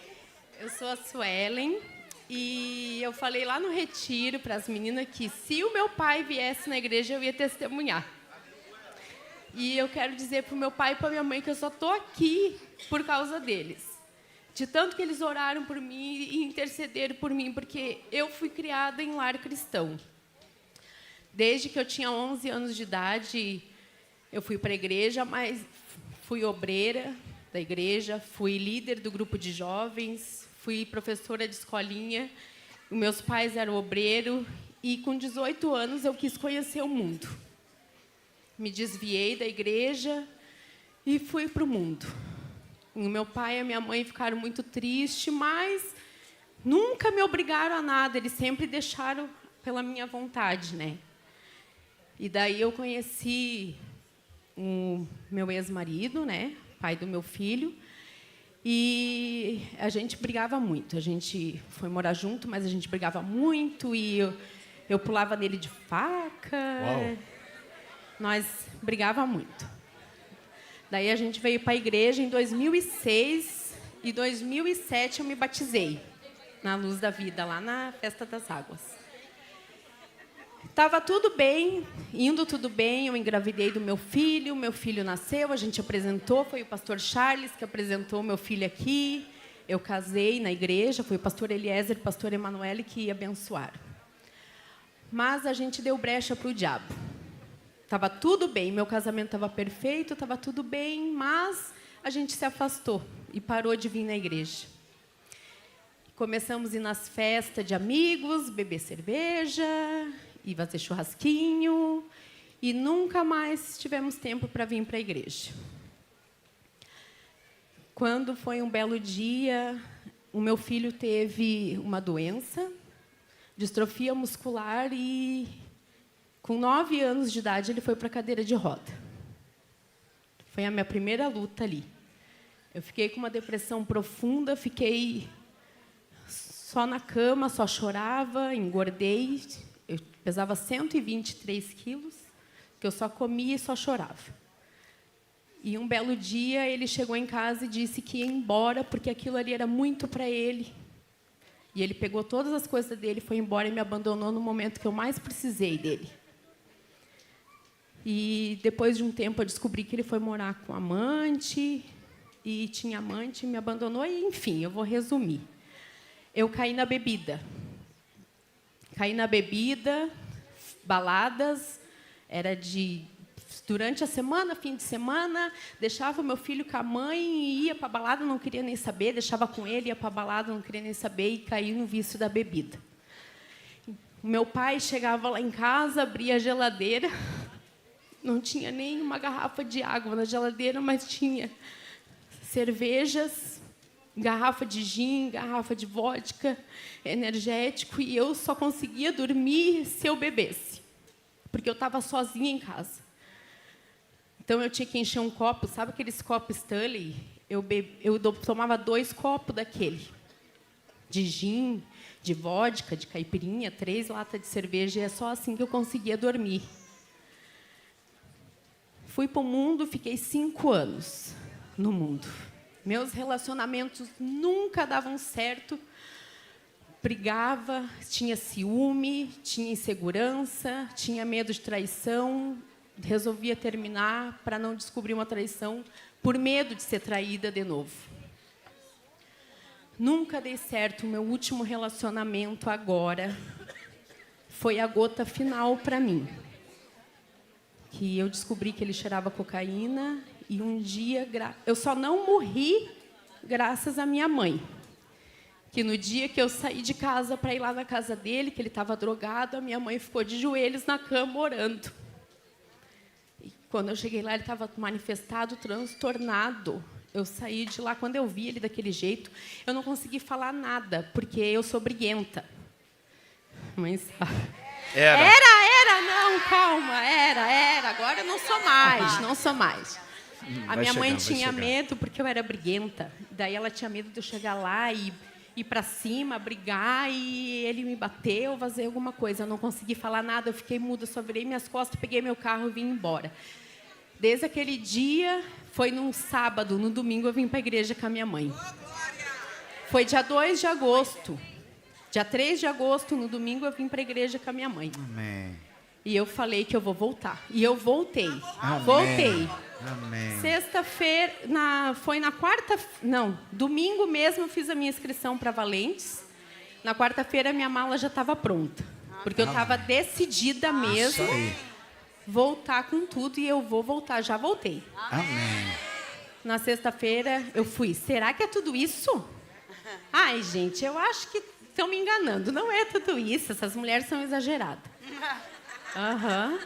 Eu sou a Suelen e eu falei lá no retiro para as meninas que se o meu pai viesse na igreja eu ia testemunhar. E eu quero dizer para o meu pai e para minha mãe que eu só estou aqui por causa deles. De tanto que eles oraram por mim e intercederam por mim, porque eu fui criada em lar cristão. Desde que eu tinha 11 anos de idade, eu fui para a igreja, mas fui obreira da igreja, fui líder do grupo de jovens, fui professora de escolinha, meus pais eram obreiros, e com 18 anos eu quis conhecer o mundo. Me desviei da igreja e fui para o mundo. O meu pai e a minha mãe ficaram muito tristes, mas nunca me obrigaram a nada, eles sempre deixaram pela minha vontade, né? E daí eu conheci o meu ex-marido, né? Pai do meu filho, e a gente brigava muito. A gente foi morar junto, mas a gente brigava muito, e eu pulava nele de faca. Uau. Nós brigava muito. Daí a gente veio para a igreja em 2006 e 2007 eu me batizei na Luz da Vida, lá na Festa das Águas. Estava tudo bem, indo tudo bem, eu engravidei do meu filho nasceu, a gente apresentou, foi o pastor Charles que apresentou meu filho aqui, eu casei na igreja, foi o pastor Eliezer e o pastor Emanuele que abençoaram. Mas a gente deu brecha para o diabo. Estava tudo bem, meu casamento estava perfeito, estava tudo bem, mas a gente se afastou e parou de vir na igreja. Começamos a ir nas festas de amigos, beber cerveja, ir fazer churrasquinho, e nunca mais tivemos tempo para vir para a igreja. Quando foi um belo dia, o meu filho teve uma doença, distrofia muscular, e com 9 anos de idade, ele foi para a cadeira de roda. Foi a minha primeira luta ali. Eu fiquei com uma depressão profunda, fiquei só na cama, só chorava, engordei. Eu pesava 123 quilos, que eu só comia e só chorava. E um belo dia, ele chegou em casa e disse que ia embora, porque aquilo ali era muito para ele. E ele pegou todas as coisas dele, foi embora e me abandonou no momento que eu mais precisei dele. E depois de um tempo eu descobri que ele foi morar com amante, e tinha amante, me abandonou, e enfim, eu vou resumir. Eu caí na bebida. Caí na bebida, baladas, Era durante a semana, fim de semana, deixava o meu filho com a mãe e ia para a balada, não queria nem saber, deixava com ele, ia para a balada, não queria nem saber e caí no vício da bebida. Meu pai chegava lá em casa, abria a geladeira, não tinha nem uma garrafa de água na geladeira, mas tinha cervejas, garrafa de gin, garrafa de vodka, energético, e eu só conseguia dormir se eu bebesse, porque eu estava sozinha em casa. Então, eu tinha que encher um copo, sabe aqueles copos Stanley? Eu tomava 2 copos daquele, de gin, de vodka, de caipirinha, 3 latas de cerveja, e é só assim que eu conseguia dormir. Fui para o mundo, fiquei 5 anos no mundo. Meus relacionamentos nunca davam certo, brigava, tinha ciúme, tinha insegurança, tinha medo de traição, resolvia terminar para não descobrir uma traição, por medo de ser traída de novo. Nunca dei certo. O meu último relacionamento agora foi a gota final para mim. Que eu descobri que ele cheirava cocaína e um dia... Eu só não morri graças à minha mãe. Que no dia que eu saí de casa para ir lá na casa dele, que ele estava drogado, a minha mãe ficou de joelhos na cama orando. Quando eu cheguei lá, ele estava manifestado, transtornado. Eu saí de lá, quando eu vi ele daquele jeito, eu não consegui falar nada, porque eu sou briguenta. Mas... Era, não, calma, era. Agora eu não sou mais. A minha mãe tinha medo, porque eu era briguenta. Daí ela tinha medo de eu chegar lá e ir para cima, brigar, e ele me bater ou fazer alguma coisa. Eu não consegui falar nada, eu fiquei muda, só virei minhas costas, peguei meu carro e vim embora. Desde aquele dia, foi num sábado, no domingo eu vim para a igreja com a minha mãe. Foi dia 2 de agosto. Dia 3 de agosto, no domingo, eu vim para a igreja com a minha mãe. Amém. E eu falei que eu vou voltar. E eu voltei. Amém. Voltei. Amém. Sexta-feira, foi na quarta... Não, domingo mesmo eu fiz a minha inscrição para Valentes. Na quarta-feira, minha mala já estava pronta. Porque eu estava decidida mesmo voltar com tudo, e eu vou voltar. Já voltei. Amém. Na sexta-feira, eu fui. Será que é tudo isso? Ai, gente, eu acho que estão me enganando. Não é tudo isso. Essas mulheres são exageradas. Aham.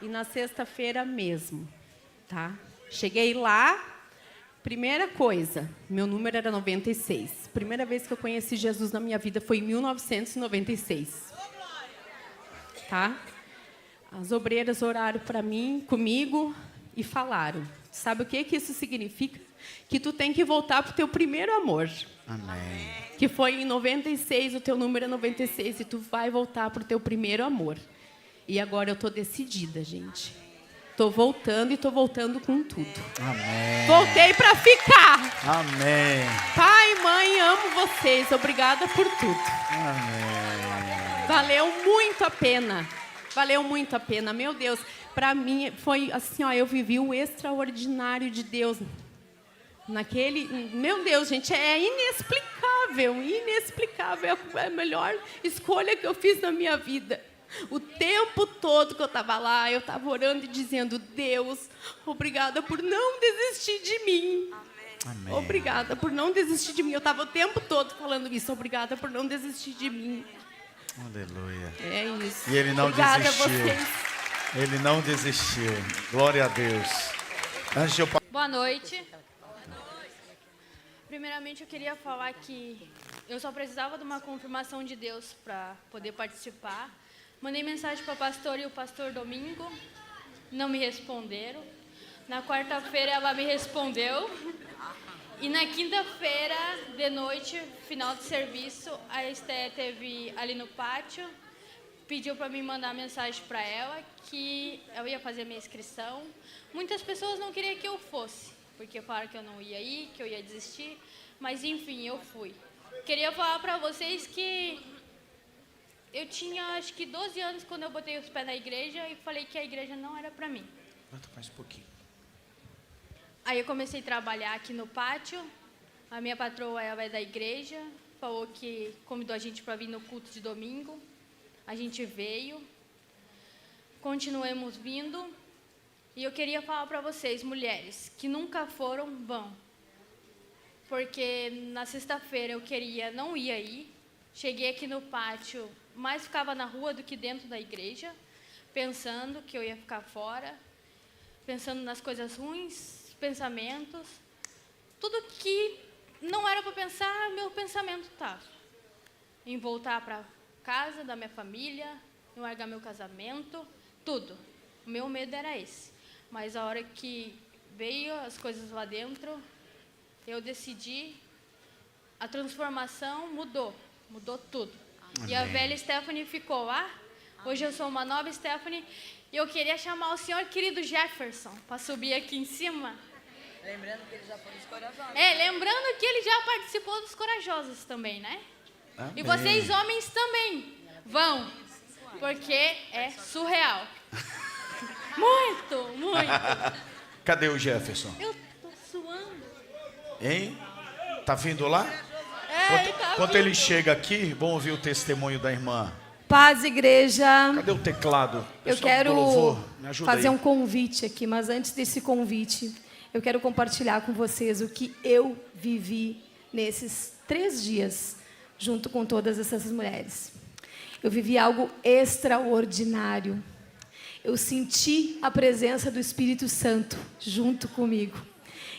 E na sexta-feira mesmo, tá? Cheguei lá, primeira coisa, meu número era 96. Primeira vez que eu conheci Jesus na minha vida foi em 1996. Tá? As obreiras oraram para mim, comigo, e falaram: sabe o que isso significa? Que tu tem que voltar para o teu primeiro amor. Amém. Que foi em 96, o teu número é 96, e tu vai voltar para o teu primeiro amor. E agora eu estou decidida, gente. Estou voltando e estou voltando com tudo. Amém. Voltei para ficar. Amém. Pai, mãe, amo vocês. Obrigada por tudo. Amém. Valeu muito a pena. Valeu muito a pena. Meu Deus, para mim foi assim, ó, eu vivi o extraordinário de Deus. Meu Deus, gente, é inexplicável. Inexplicável. É a melhor escolha que eu fiz na minha vida. O tempo todo que eu estava lá, eu estava orando e dizendo: Deus, obrigada por não desistir de mim. Amém. Obrigada por não desistir de mim. Eu estava o tempo todo falando isso. Obrigada por não desistir de mim. Aleluia. É isso. E ele não Obrigada desistiu. a vocês. Ele não desistiu. Glória a Deus. Antes de eu... Boa noite. Primeiramente, eu queria falar que eu só precisava de uma confirmação de Deus para poder participar. Mandei mensagem para o pastor e o pastor Domingo, não me responderam. Na quarta-feira ela me respondeu. E na quinta-feira, de noite, final de serviço, a Esté teve ali no pátio, pediu para mim mandar mensagem para ela que eu ia fazer minha inscrição. Muitas pessoas não queriam que eu fosse, porque falaram que eu não ia ir, que eu ia desistir, mas enfim, eu fui. Queria falar para vocês que eu tinha, acho que 12 anos quando eu botei os pés na igreja e falei que a igreja não era para mim. Levanta mais um pouquinho. Aí eu comecei a trabalhar aqui no pátio. A minha patroa, ela é da igreja, falou que convidou a gente para vir no culto de domingo. A gente veio. continuemos vindo. E eu queria falar para vocês, mulheres, que nunca foram, vão. Porque na sexta-feira não ia ir. Cheguei aqui no pátio, mais ficava na rua do que dentro da igreja, pensando que eu ia ficar fora, pensando nas coisas ruins, pensamentos. Tudo que não era para pensar, meu pensamento estava. Em voltar para casa da minha família, em largar meu casamento, tudo. O meu medo era esse. Mas a hora que veio as coisas lá dentro, eu decidi, a transformação mudou tudo. Amém. E a velha Stephanie ficou lá. Hoje eu sou uma nova Stephanie. E eu queria chamar o senhor querido Jefferson para subir aqui em cima. Lembrando que ele já foi dos corajosos. Lembrando que ele já participou dos corajosos também, né? Amém. E vocês, homens, também vão. Porque é surreal. Muito. Cadê o Jefferson? Eu tô suando. Hein? Tá vindo lá? Enquanto ele chega aqui, vamos ouvir o testemunho da irmã. Paz, igreja. Cadê o teclado? Eu quero fazer aí. um convite aqui, mas antes desse convite, eu quero compartilhar com vocês o que eu vivi nesses 3 dias, junto com todas essas mulheres. Eu vivi algo extraordinário. Eu senti a presença do Espírito Santo junto comigo.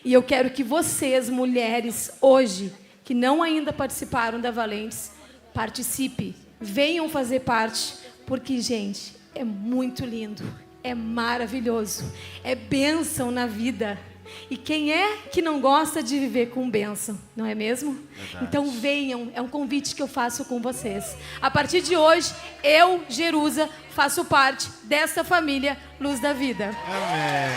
E eu quero que vocês, mulheres, hoje, que não ainda participaram da Valentes, participem, venham fazer parte, porque, gente, é muito lindo, é maravilhoso, é bênção na vida. E quem é que não gosta de viver com bênção, não é mesmo? Verdade. Então venham, é um convite que eu faço com vocês. A partir de hoje, eu, Jerusa, faço parte dessa família Luz da Vida. Amém.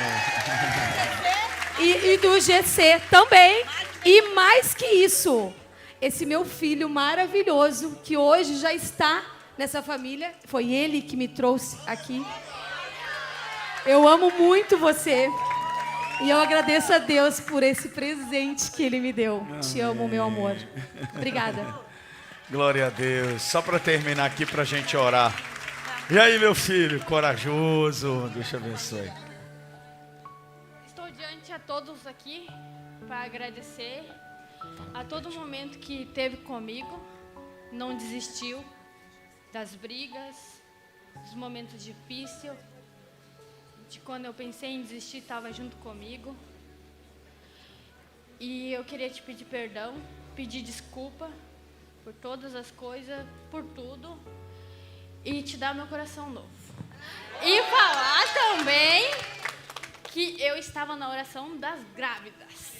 E do GC também. E mais que isso, esse meu filho maravilhoso, que hoje já está nessa família, foi ele que me trouxe aqui. Eu amo muito você. E eu agradeço a Deus por esse presente que Ele me deu. Amém. Te amo, meu amor. Obrigada. Glória a Deus. Só para terminar aqui, para a gente orar. E aí, meu filho, corajoso. Deus te abençoe. Estou diante a todos aqui para agradecer a todo momento que teve comigo. Não desistiu das brigas, dos momentos difíceis. De quando eu pensei em desistir, estava junto comigo. E eu queria te pedir perdão, pedir desculpa por todas as coisas, por tudo. E te dar meu coração novo. E falar também que eu estava na oração das grávidas.